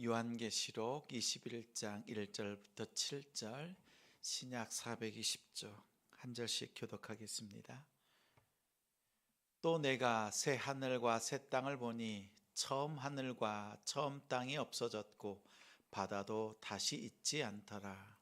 요한계시록 21장 1절부터 7절 신약 420조 한 절씩 교독하겠습니다. 또 내가 새 하늘과 새 땅을 보니 처음 하늘과 처음 땅이 없어졌고 바다도 다시 있지 않더라.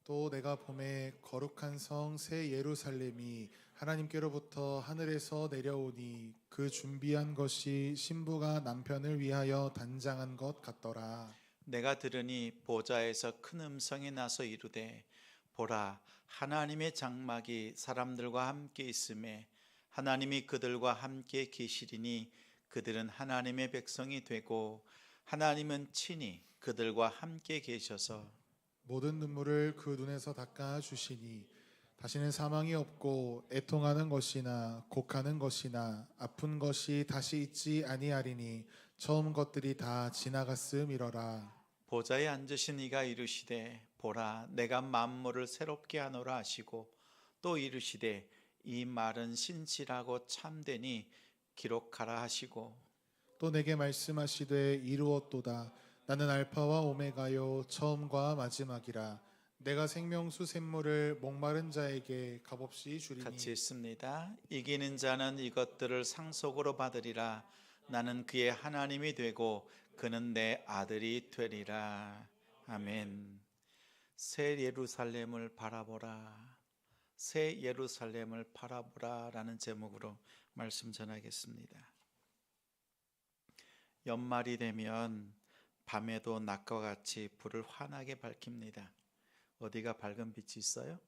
또 내가 봄에 거룩한 성 새 예루살렘이 하나님께로부터 하늘에서 내려오니 그 준비한 것이 신부가 남편을 위하여 단장한 것 같더라. 내가 들으니 보좌에서 큰 음성이 나서 이르되 보라, 하나님의 장막이 사람들과 함께 있음에 하나님이 그들과 함께 계시리니 그들은 하나님의 백성이 되고 하나님은 친히 그들과 함께 계셔서 모든 눈물을 그 눈에서 닦아 주시니 다시는 사망이 없고 애통하는 것이나 곡하는 것이나 아픈 것이 다시 있지 아니하리니 처음 것들이 다 지나갔음이러라. 보좌에 앉으신 이가 이르시되 보라, 내가 만물을 새롭게 하노라 하시고 또 이르시되 이 말은 신실하고 참되니 기록하라 하시고 또 내게 말씀하시되 이루었도다. 나는 알파와 오메가요 처음과 마지막이라. 내가 생명수 샘물을 목마른 자에게 값없이 주리니. 같이 있습니다. 이기는 자는 이것들을 상속으로 받으리라. 나는 그의 하나님이 되고 그는 내 아들이 되리라. 아멘. 새 예루살렘을 바라보라. 새 예루살렘을 바라보라 라는 제목으로 말씀 전하겠습니다. 연말이 되면 밤에도 낮과 같이 불을 환하게 밝힙니다. 어디가 밝은 빛이 있어요?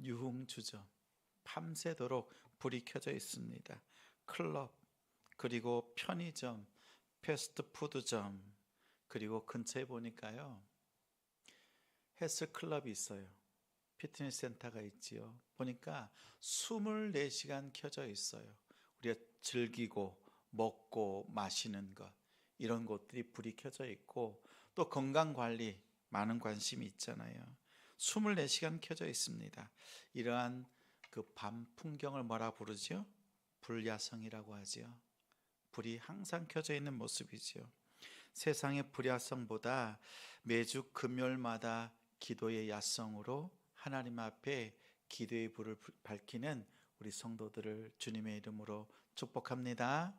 유흥주점, 밤새도록 불이 켜져 있습니다. 클럽, 그리고 편의점, 패스트푸드점, 그리고 근처에 보니까요 헬스클럽이 있어요. 피트니스 센터가 있지요. 보니까 24시간 켜져 있어요. 우리가 즐기고 먹고 마시는 것, 이런 곳들이 불이 켜져 있고, 또 건강관리 많은 관심이 있잖아요. 24시간 켜져 있습니다. 이러한 그 밤 풍경을 뭐라 부르죠? 불야성이라고 하죠. 불이 항상 켜져 있는 모습이죠. 세상의 불야성보다 매주 금요일마다 기도의 야성으로 하나님 앞에 기도의 불을 밝히는 우리 성도들을 주님의 이름으로 축복합니다.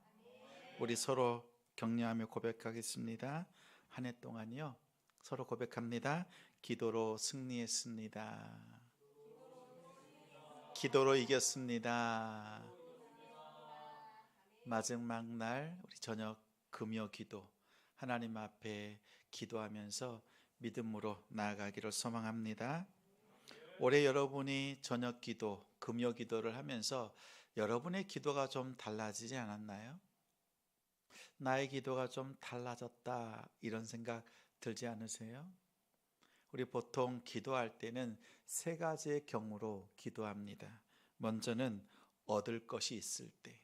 우리 서로 격려하며 고백하겠습니다. 한 해 동안요 서로 고백합니다. 기도로 승리했습니다. 기도로 이겼습니다. 마지막 날 우리 저녁 금요 기도 하나님 앞에 기도하면서 믿음으로 나아가기를 소망합니다. 올해 여러분이 저녁 기도, 금요 기도를 하면서 여러분의 기도가 좀 달라지지 않았나요? 나의 기도가 좀 달라졌다, 이런 생각 들지 않으세요? 우리 보통 기도할 때는 세 가지의 경우로 기도합니다. 먼저는 얻을 것이 있을 때,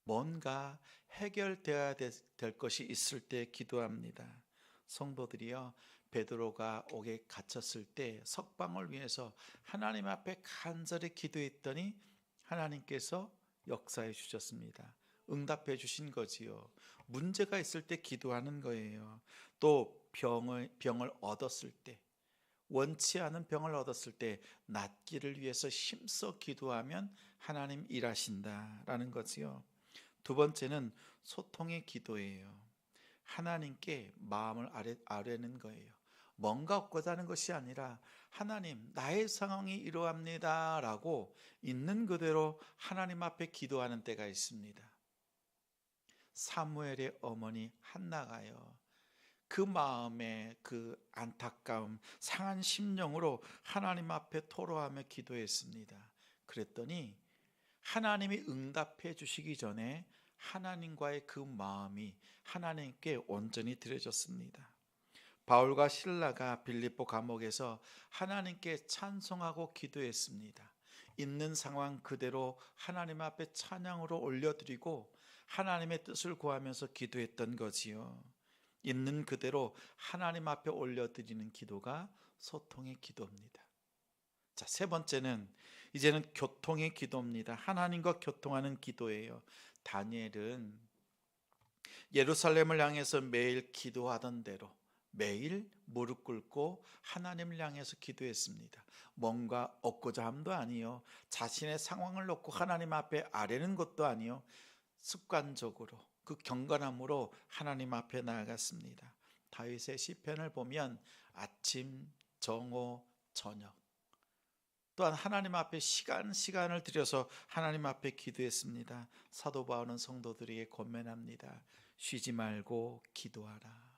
뭔가 해결되어야 될 것이 있을 때 기도합니다. 성도들이요, 베드로가 옥에 갇혔을 때 석방을 위해서 하나님 앞에 간절히 기도했더니 하나님께서 역사해 주셨습니다. 응답해 주신 거지요. 문제가 있을 때 기도하는 거예요. 또 병을 얻었을 때, 원치 않은 병을 얻었을 때 낫기를 위해서 힘써 기도하면 하나님 일하신다라는 거지요. 두 번째는 소통의 기도예요. 하나님께 마음을 아뢰는 거예요. 뭔가 얻고자 하는 것이 아니라 하나님, 나의 상황이 이러합니다 라고 있는 그대로 하나님 앞에 기도하는 때가 있습니다. 사무엘의 어머니 한나가요, 그 마음에 그 안타까움, 상한 심령으로 하나님 앞에 토로하며 기도했습니다. 그랬더니 하나님이 응답해 주시기 전에 하나님과의 그 마음이 하나님께 온전히 드려졌습니다. 바울과 실라가 빌립보 감옥에서 하나님께 찬송하고 기도했습니다. 있는 상황 그대로 하나님 앞에 찬양으로 올려드리고 하나님의 뜻을 구하면서 기도했던 거지요. 있는 그대로 하나님 앞에 올려드리는 기도가 소통의 기도입니다. 자, 세 번째는 이제는 교통의 기도입니다. 하나님과 교통하는 기도예요. 다니엘은 예루살렘을 향해서 매일 기도하던 대로 매일 무릎 꿇고 하나님을 향해서 기도했습니다. 뭔가 얻고자 함도 아니요, 자신의 상황을 놓고 하나님 앞에 아뢰는 것도 아니요, 습관적으로 그 경건함으로 하나님 앞에 나아갔습니다. 다윗의 시편을 보면 아침, 정오, 저녁, 또한 하나님 앞에 시간을 들여서 하나님 앞에 기도했습니다. 사도 바울은 성도들에게 권면합니다. 쉬지 말고 기도하라.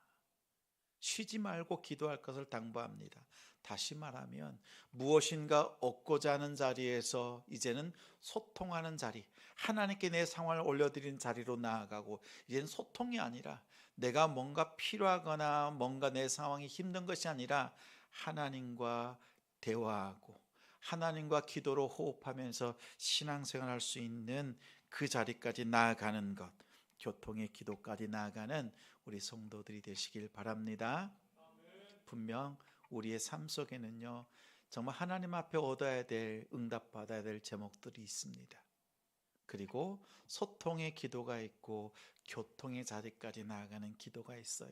쉬지 말고 기도할 것을 당부합니다. 다시 말하면 무엇인가 얻고자 하는 자리에서 이제는 소통하는 자리, 하나님께 내 상황을 올려드리는 자리로 나아가고, 이제는 소통이 아니라 내가 뭔가 필요하거나 뭔가 내 상황이 힘든 것이 아니라 하나님과 대화하고 하나님과 기도로 호흡하면서 신앙생활할 수 있는 그 자리까지 나아가는 것, 교통의 기도까지 나아가는 우리 성도들이 되시길 바랍니다. 분명 우리의 삶 속에는요, 정말 하나님 앞에 얻어야 될, 응답받아야 될 제목들이 있습니다. 그리고 소통의 기도가 있고 교통의 자리까지 나아가는 기도가 있어요.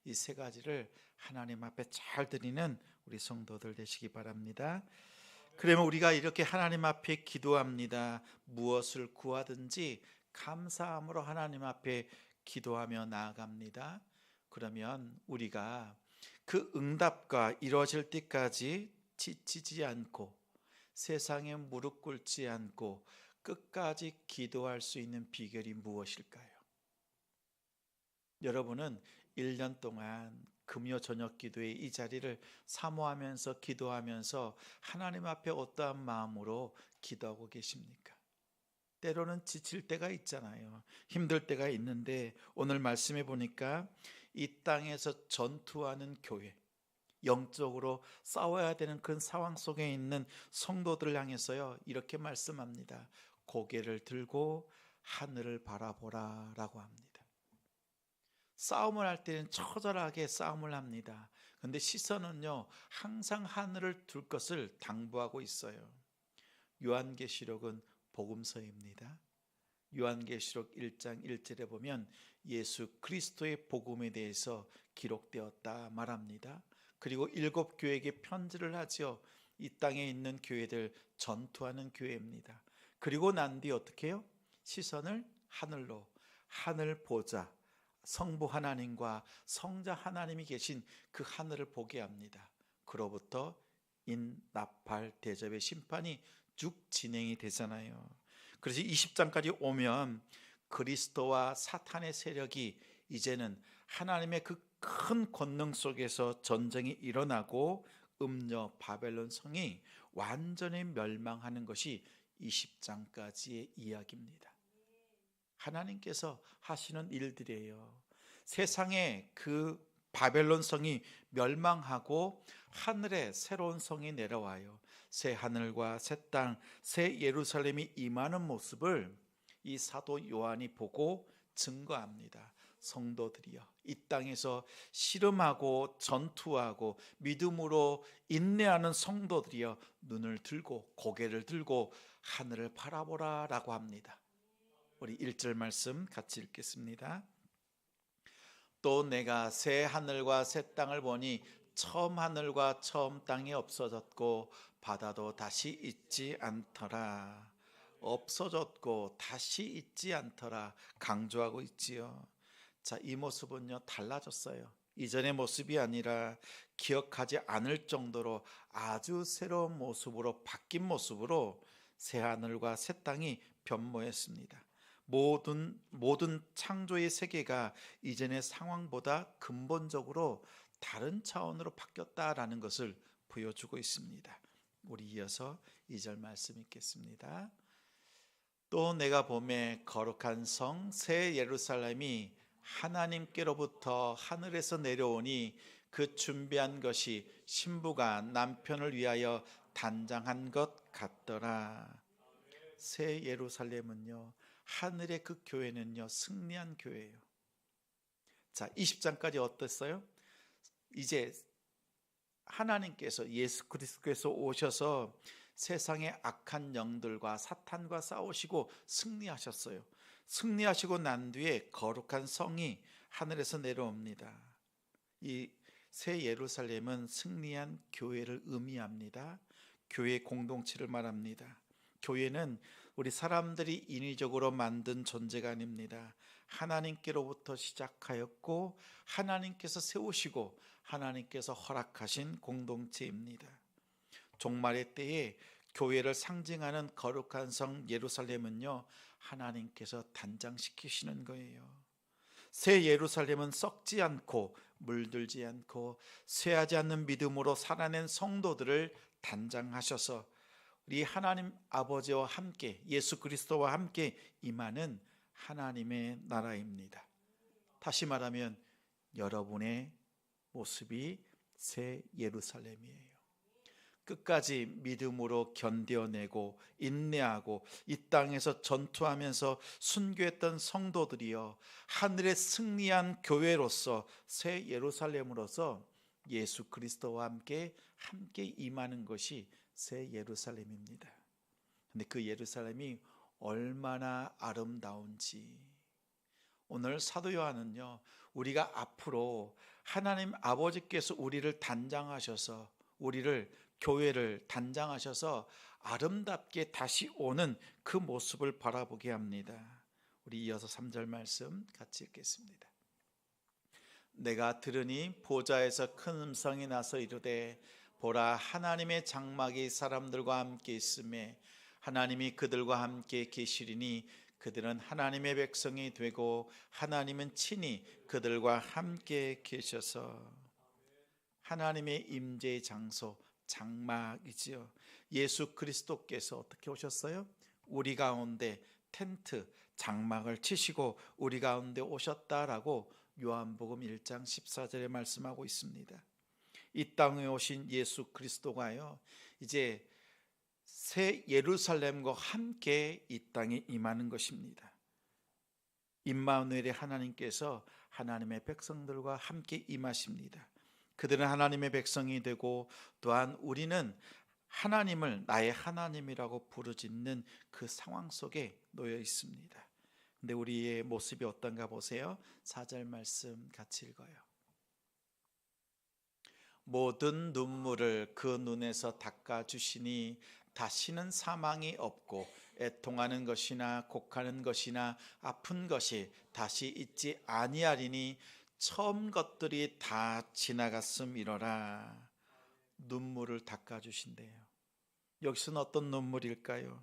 이 세 가지를 하나님 앞에 잘 드리는 우리 성도들 되시기 바랍니다. 그러면 우리가 이렇게 하나님 앞에 기도합니다. 무엇을 구하든지 감사함으로 하나님 앞에 기도하며 나아갑니다. 그러면 우리가 그 응답과 이루어질 때까지 지치지 않고 세상에 무릎 꿇지 않고 끝까지 기도할 수 있는 비결이 무엇일까요? 여러분은 1년 동안 금요 저녁 기도의 이 자리를 사모하면서 기도하면서 하나님 앞에 어떠한 마음으로 기도하고 계십니까? 때로는 지칠 때가 있잖아요. 힘들 때가 있는데 오늘 말씀해 보니까 이 땅에서 전투하는 교회, 영적으로 싸워야 되는 그런 상황 속에 있는 성도들을 향해서요, 이렇게 말씀합니다. 고개를 들고 하늘을 바라보라 라고 합니다. 싸움을 할 때는 처절하게 싸움을 합니다. 그런데 시선은요, 항상 하늘을 둘 것을 당부하고 있어요. 요한계시록은 복음서입니다. 요한계시록 1장 1절에 보면 예수 그리스도의 복음에 대해서 기록되었다 말합니다. 그리고 7 교회에게 편지를 하죠. 이 땅에 있는 교회들, 전투하는 교회입니다. 그리고 난 뒤 어떻게 해요? 시선을 하늘로, 하늘 보자, 성부 하나님과 성자 하나님이 계신 그 하늘을 보게 합니다. 그로부터 인나팔 대접의 심판이 쭉 진행이 되잖아요. 그래서 20장까지 오면 그리스도와 사탄의 세력이 이제는 하나님의 그 큰 권능 속에서 전쟁이 일어나고 음녀 바벨론 성이 완전히 멸망하는 것이 20장까지의 이야기입니다. 하나님께서 하시는 일들이에요. 세상에 그 바벨론 성이 멸망하고 하늘에 새로운 성이 내려와요. 새 하늘과 새 땅, 새 예루살렘이 임하는 모습을 이 사도 요한이 보고 증거합니다. 성도들이여, 이 땅에서 씨름하고 전투하고 믿음으로 인내하는 성도들이여, 눈을 들고 고개를 들고 하늘을 바라보라 라고 합니다. 우리 1절 말씀 같이 읽겠습니다. 또 내가 새 하늘과 새 땅을 보니 처음 하늘과 처음 땅이 없어졌고 바다도 다시 있지 않더라. 없어졌고 다시 있지 않더라 강조하고 있지요. 자, 이 모습은요, 달라졌어요. 이전의 모습이 아니라 기억하지 않을 정도로 아주 새로운 모습으로, 바뀐 모습으로 새 하늘과 새 땅이 변모했습니다. 모든 창조의 세계가 이전의 상황보다 근본적으로 다른 차원으로 바뀌었다라는 것을 보여주고 있습니다. 우리 이어서 2절 말씀 읽겠습니다. 또 내가 보매 거룩한 성 새 예루살렘이 하나님께로부터 하늘에서 내려오니 그 준비한 것이 신부가 남편을 위하여 단장한 것 같더라. 새 예루살렘은요, 하늘의 그 교회는요, 승리한 교회예요. 자, 20장까지 어땠어요? 이제 하나님께서, 예수 그리스도께서 오셔서 세상의 악한 영들과 사탄과 싸우시고 승리하셨어요. 승리하시고 난 뒤에 거룩한 성이 하늘에서 내려옵니다. 이 새 예루살렘은 승리한 교회를 의미합니다. 교회 공동체를 말합니다. 교회는 우리 사람들이 인위적으로 만든 존재가 아닙니다. 하나님께로부터 시작하였고 하나님께서 세우시고 하나님께서 허락하신 공동체입니다. 종말의 때에 교회를 상징하는 거룩한 성 예루살렘은요, 하나님께서 단장시키시는 거예요. 새 예루살렘은 썩지 않고 물들지 않고 쇠하지 않는 믿음으로 살아낸 성도들을 단장하셔서 우리 하나님 아버지와 함께 예수 그리스도와 함께 임하는 하나님의 나라입니다. 다시 말하면 여러분의 모습이 새 예루살렘이에요. 끝까지 믿음으로 견뎌내고 인내하고 이 땅에서 전투하면서 순교했던 성도들이여, 하늘의 승리한 교회로서 새 예루살렘으로서 예수 그리스도와 함께 임하는 것이 새 예루살렘입니다. 근데 그 예루살렘이 얼마나 아름다운지, 오늘 사도 요한은요, 우리가 앞으로 하나님 아버지께서 우리를 단장하셔서, 우리를 교회를 단장하셔서 아름답게 다시 오는 그 모습을 바라보게 합니다. 우리 이어서 3절 말씀 같이 읽겠습니다. 내가 들으니 보좌에서 큰 음성이 나서 이르되, 보라, 하나님의 장막이 사람들과 함께 있음에 하나님이 그들과 함께 계시리니 그들은 하나님의 백성이 되고 하나님은 친히 그들과 함께 계셔서. 하나님의 임재의 장소, 장막이지요. 예수 그리스도께서 어떻게 오셨어요? 우리 가운데 텐트, 장막을 치시고 우리 가운데 오셨다라고 요한복음 1장 14절에 말씀하고 있습니다. 이 땅에 오신 예수 그리스도가요, 이제 새 예루살렘과 함께 이 땅에 임하는 것입니다. 임마누엘의 하나님께서 하나님의 백성들과 함께 임하십니다. 그들은 하나님의 백성이 되고 또한 우리는 하나님을 나의 하나님이라고 부르짖는 그 상황 속에 놓여 있습니다. 근데 우리의 모습이 어떤가 보세요. 4절 말씀 같이 읽어요. 모든 눈물을 그 눈에서 닦아주시니 다시는 사망이 없고 애통하는 것이나 곡하는 것이나 아픈 것이 다시 있지 아니하리니 처음 것들이 다 지나갔음이로라. 눈물을 닦아주신대요. 여기서는 어떤 눈물일까요?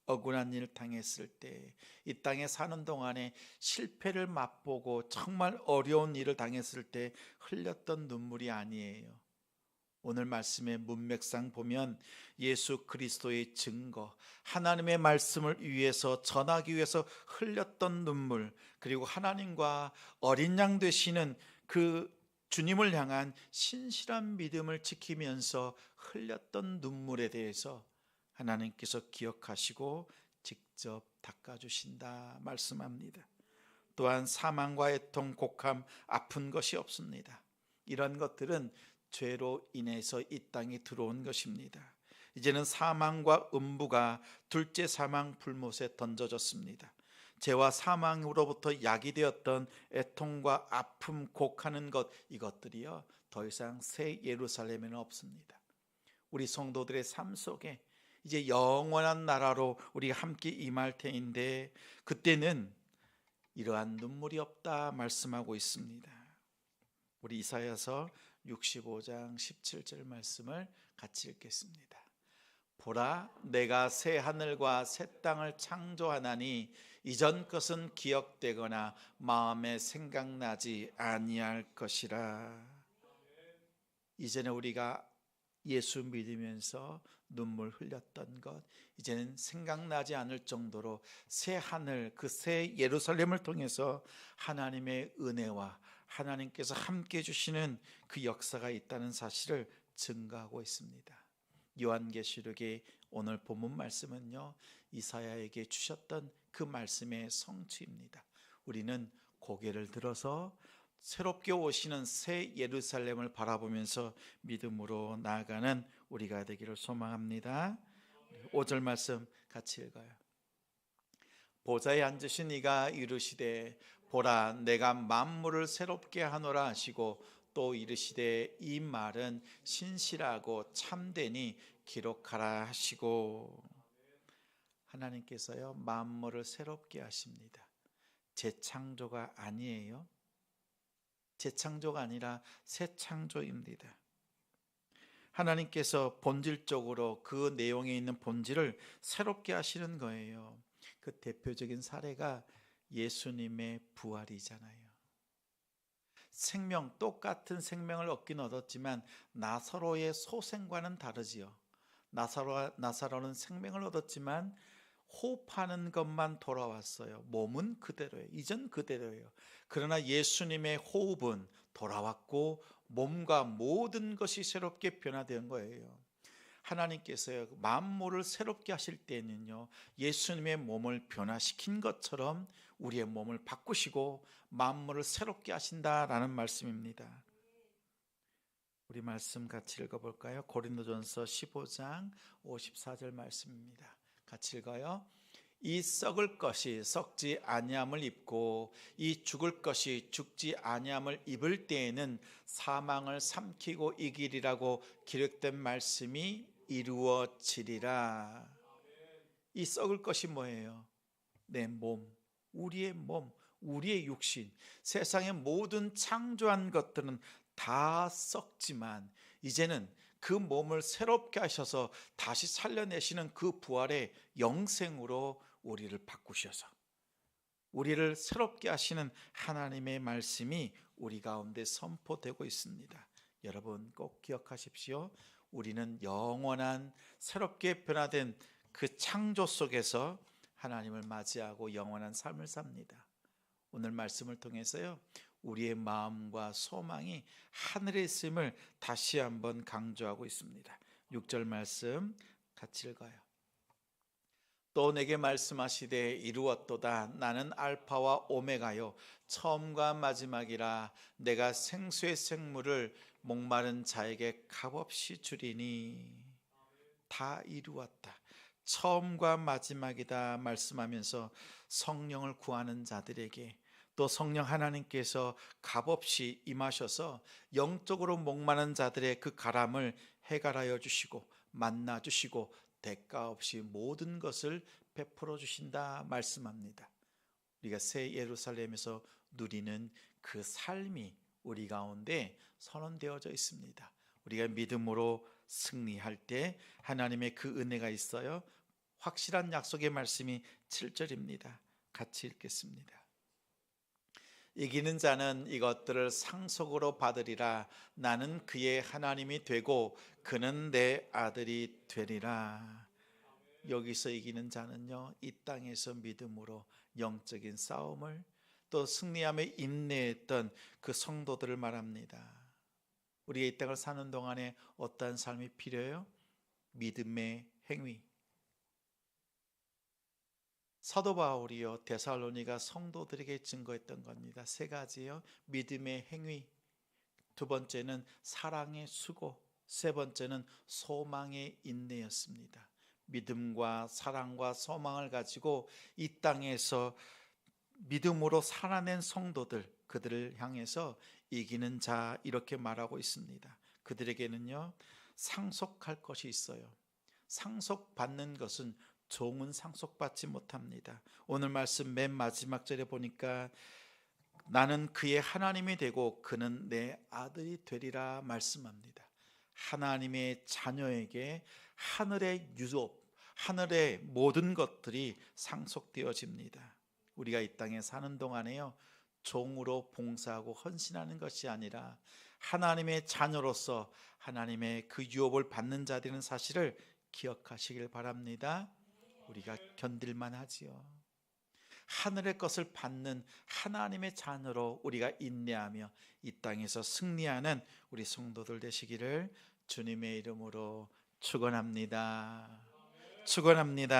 억울한 일 당했을 때, 이 땅에 사는 동안에 실패를 맛보고 정말 어려운 일을 당했을 때 흘렸던 눈물이 아니에요. 오늘 말씀의 문맥상 보면 예수 그리스도의 증거, 하나님의 말씀을 위해서 전하기 위해서 흘렸던 눈물, 그리고 하나님과 어린 양 되시는 그 주님을 향한 신실한 믿음을 지키면서 흘렸던 눈물에 대해서 하나님께서 기억하시고 직접 닦아주신다 말씀합니다. 또한 사망과 애통, 곡함, 아픈 것이 없습니다. 이런 것들은 죄로 인해서 이 땅에 들어온 것입니다. 이제는 사망과 음부가 둘째 사망 불못에 던져졌습니다. 죄와 사망으로부터 약이 되었던 애통과 아픔, 곡하는 것, 이것들이요 더 이상 새 예루살렘에는 없습니다. 우리 성도들의 삶 속에 이제 영원한 나라로 우리가 함께 임할 테인데, 그때는 이러한 눈물이 없다 말씀하고 있습니다. 우리 이사야서 65장 17절 말씀을 같이 읽겠습니다. 보라, 내가 새 하늘과 새 땅을 창조하나니 이전 것은 기억되거나 마음에 생각나지 아니할 것이라. 이제는 우리가 예수 믿으면서 눈물 흘렸던 것, 이제는 생각나지 않을 정도로 새 하늘, 그 새 예루살렘을 통해서 하나님의 은혜와 하나님께서 함께 해주시는 그 역사가 있다는 사실을 증거하고 있습니다. 요한계시록의 오늘 본문 말씀은요, 이사야에게 주셨던 그 말씀의 성취입니다. 우리는 고개를 들어서 새롭게 오시는 새 예루살렘을 바라보면서 믿음으로 나아가는 우리가 되기를 소망합니다. 5절 말씀 같이 읽어요. 보좌에 앉으신 이가 이르시되 보라 내가 만물을 새롭게 하노라 하시고 또 이르시되 이 말은 신실하고 참되니 기록하라 하시고. 하나님께서요 만물을 새롭게 하십니다. 재창조가 아니에요. 재창조가 아니라 새 창조입니다. 하나님께서 본질적으로 그 내용에 있는 본질을 새롭게 하시는 거예요. 그 대표적인 사례가 예수님의 부활이잖아요. 생명, 똑같은 생명을 얻긴 얻었지만 나사로의 소생과는 다르지요. 나사로는 생명을 얻었지만 호흡하는 것만 돌아왔어요. 몸은 그대로예요. 이전 그대로예요. 그러나 예수님의 호흡은 돌아왔고 몸과 모든 것이 새롭게 변화된 거예요. 하나님께서 만물을 새롭게 하실 때는요 예수님의 몸을 변화시킨 것처럼 우리의 몸을 바꾸시고 만물을 새롭게 하신다라는 말씀입니다. 우리 말씀 같이 읽어볼까요? 고린도전서 15장 54절 말씀입니다. 같이 읽어요. 이 썩을 것이 썩지 아니함을 입고 이 죽을 것이 죽지 아니함을 입을 때에는 사망을 삼키고 이기리라고 기록된 말씀이 이루어지리라. 이 썩을 것이 뭐예요? 내 몸, 우리의 몸, 우리의 육신. 세상의 모든 창조한 것들은 다 썩지만 이제는 그 몸을 새롭게 하셔서 다시 살려내시는 그 부활의 영생으로 우리를 바꾸셔서 우리를 새롭게 하시는 하나님의 말씀이 우리 가운데 선포되고 있습니다. 여러분 꼭 기억하십시오. 우리는 영원한 새롭게 변화된 그 창조 속에서 하나님을 맞이하고 영원한 삶을 삽니다. 오늘 말씀을 통해서요 우리의 마음과 소망이 하늘에 있음을 다시 한번 강조하고 있습니다. 6절 말씀 같이 읽어요. 또 내게 말씀하시되 이루었도다. 나는 알파와 오메가요 처음과 마지막이라. 내가 생수의 생물을 목마른 자에게 값없이 주리니. 다 이루었다. 처음과 마지막이다 말씀하면서 성령을 구하는 자들에게 또 성령 하나님께서 값없이 임하셔서 영적으로 목마른 자들의 그 가람을 해갈하여 주시고 만나 주시고 대가 없이 모든 것을 베풀어 주신다 말씀합니다. 우리가 새 예루살렘에서 누리는 그 삶이 우리 가운데 선언되어져 있습니다. 우리가 믿음으로 승리할 때 하나님의 그 은혜가 있어요. 확실한 약속의 말씀이 7절입니다. 같이 읽겠습니다. 이기는 자는 이것들을 상속으로 받으리라. 나는 그의 하나님이 되고 그는 내 아들이 되리라. 여기서 이기는 자는요 이 땅에서 믿음으로 영적인 싸움을 또 승리하며 인내했던 그 성도들을 말합니다. 우리가 이 땅을 사는 동안에 어떠한 삶이 필요해요? 믿음의 행위. 사도 바울이요 데살로니가 성도들에게 증거했던 겁니다. 세 가지요. 믿음의 행위, 두 번째는 사랑의 수고, 세 번째는 소망의 인내였습니다. 믿음과 사랑과 소망을 가지고 이 땅에서 믿음으로 살아낸 성도들, 그들을 향해서 이기는 자 이렇게 말하고 있습니다. 그들에게는요 상속할 것이 있어요. 상속받는 것은 종은 상속받지 못합니다. 오늘 말씀 맨 마지막 절에 보니까 나는 그의 하나님이 되고 그는 내 아들이 되리라 말씀합니다. 하나님의 자녀에게 하늘의 유업, 하늘의 모든 것들이 상속되어집니다. 우리가 이 땅에 사는 동안에요 종으로 봉사하고 헌신하는 것이 아니라 하나님의 자녀로서 하나님의 그 유업을 받는 자들은 사실을 기억하시길 바랍니다. 우리가 견딜만 하지요. 하늘의 것을 받는 하나님의 자녀로 우리가 인내하며 이 땅에서 승리하는 우리 성도들 되시기를 주님의 이름으로 축원합니다. 축원합니다.